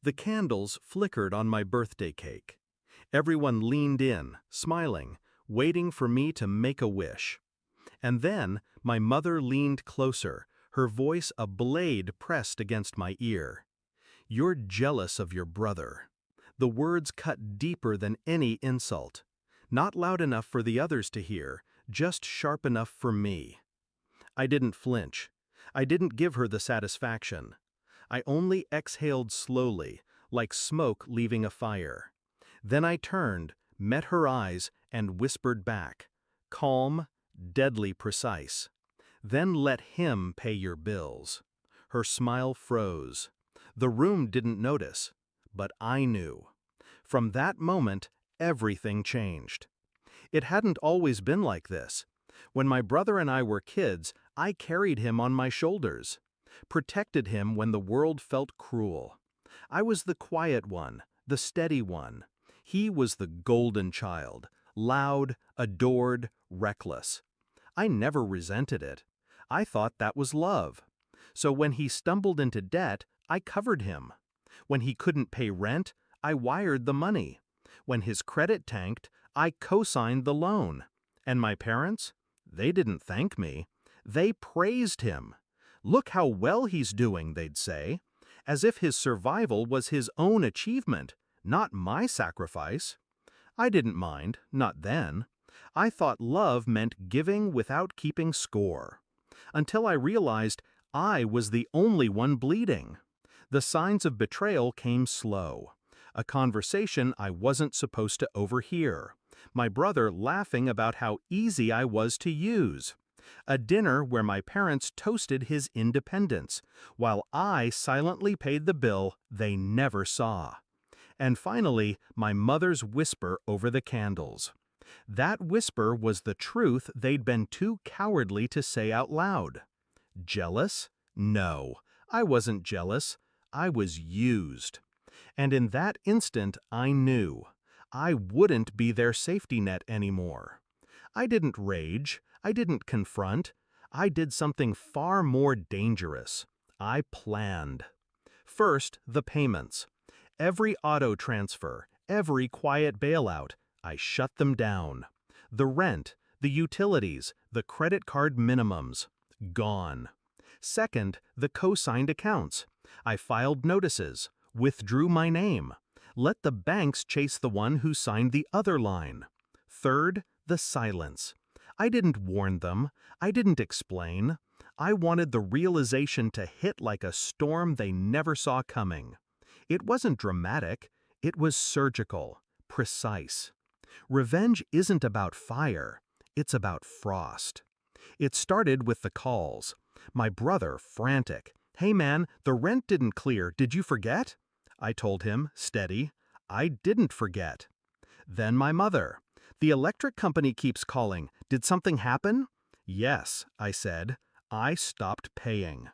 The candles flickered on my birthday cake. Everyone leaned in, smiling, waiting for me to make a wish. And then my mother leaned closer, her voice a blade pressed against my ear. "You're jealous of your brother." The words cut deeper than any insult. Not loud enough for the others to hear, just sharp enough for me. I didn't flinch. I didn't give her the satisfaction. I only exhaled slowly, like smoke leaving a fire. Then I turned, met her eyes, and whispered back, calm, deadly precise. "Then let him pay your bills." Her smile froze. The room didn't notice, but I knew. From that moment, everything changed. It hadn't always been like this. When my brother and I were kids, I carried him on my shoulders, protected him when the world felt cruel. I was the quiet one, the steady one. He was the golden child, loud, adored, reckless. I never resented it. I thought that was love. So when he stumbled into debt, I covered him. When he couldn't pay rent, I wired the money. When his credit tanked, I co-signed the loan. And my parents? They didn't thank me. They praised him. "Look how well he's doing," they'd say, as if his survival was his own achievement, not my sacrifice. I didn't mind, not then. I thought love meant giving without keeping score. Until I realized I was the only one bleeding. The signs of betrayal came slow. A conversation I wasn't supposed to overhear. My brother laughing about how easy I was to use. A dinner where my parents toasted his independence, while I silently paid the bill they never saw. And finally, my mother's whisper over the candles. That whisper was the truth they'd been too cowardly to say out loud. Jealous? No, I wasn't jealous. I was used. And in that instant, I knew. I wouldn't be their safety net anymore. I didn't rage. I didn't confront. I did something far more dangerous. I planned. First, the payments. Every auto transfer, every quiet bailout, I shut them down. The rent, the utilities, the credit card minimums, gone. Second, the co-signed accounts. I filed notices, withdrew my name. Let the banks chase the one who signed the other line. Third, the silence. I didn't warn them. I didn't explain. I wanted the realization to hit like a storm they never saw coming. It wasn't dramatic. It was surgical, precise. Revenge isn't about fire. It's about frost. It started with the calls. My brother, frantic. "Hey man, the rent didn't clear. Did you forget?" I told him, steady, "I didn't forget." Then my mother. "The electric company keeps calling. Did something happen?" "Yes," I said. I stopped paying.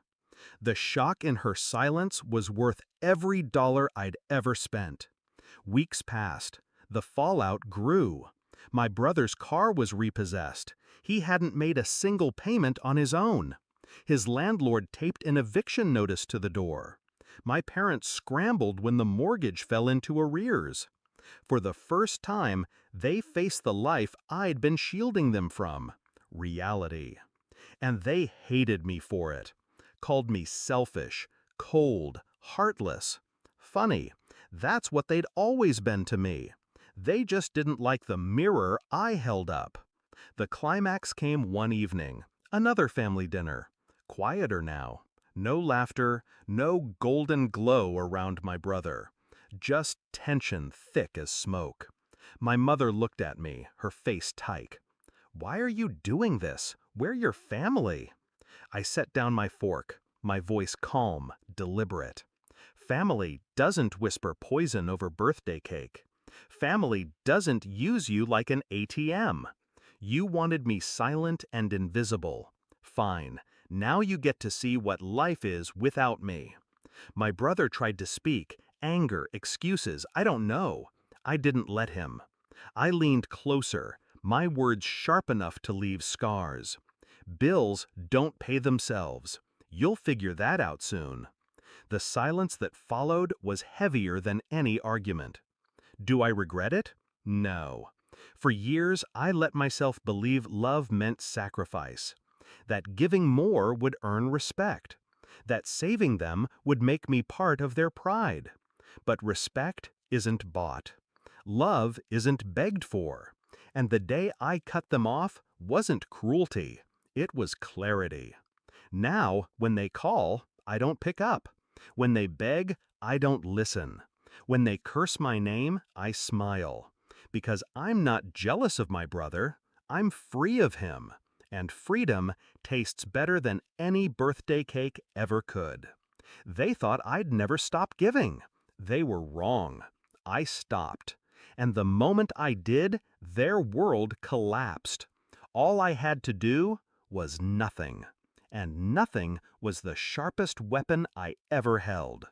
The shock in her silence was worth every dollar I'd ever spent. Weeks passed. The fallout grew. My brother's car was repossessed. He hadn't made a single payment on his own. His landlord taped an eviction notice to the door. My parents scrambled when the mortgage fell into arrears. For the first time, they faced the life I'd been shielding them from, reality. And they hated me for it. Called me selfish, cold, heartless. Funny, that's what they'd always been to me. They just didn't like the mirror I held up. The climax came one evening, another family dinner. Quieter now. No laughter, no golden glow around my brother. Just tension thick as smoke. My mother looked at me, her face tight. "Why are you doing this? We're your family." I set down my fork, my voice calm, deliberate. Family doesn't whisper poison over birthday cake. Family doesn't use you like an ATM. You wanted me silent and invisible. Fine, now you get to see what life is without me. My brother tried to speak, anger, excuses, I don't know. I didn't let him. I leaned closer, my words sharp enough to leave scars. Bills don't pay themselves. You'll figure that out soon. The silence that followed was heavier than any argument. Do I regret it? No. For years, I let myself believe love meant sacrifice, that giving more would earn respect, that saving them would make me part of their pride. But respect isn't bought. Love isn't begged for. And the day I cut them off wasn't cruelty. It was clarity. Now, when they call, I don't pick up. When they beg, I don't listen. When they curse my name, I smile. Because I'm not jealous of my brother, I'm free of him. And freedom tastes better than any birthday cake ever could. They thought I'd never stop giving. They were wrong. I stopped. And the moment I did, their world collapsed. All I had to do was nothing. And nothing was the sharpest weapon I ever held.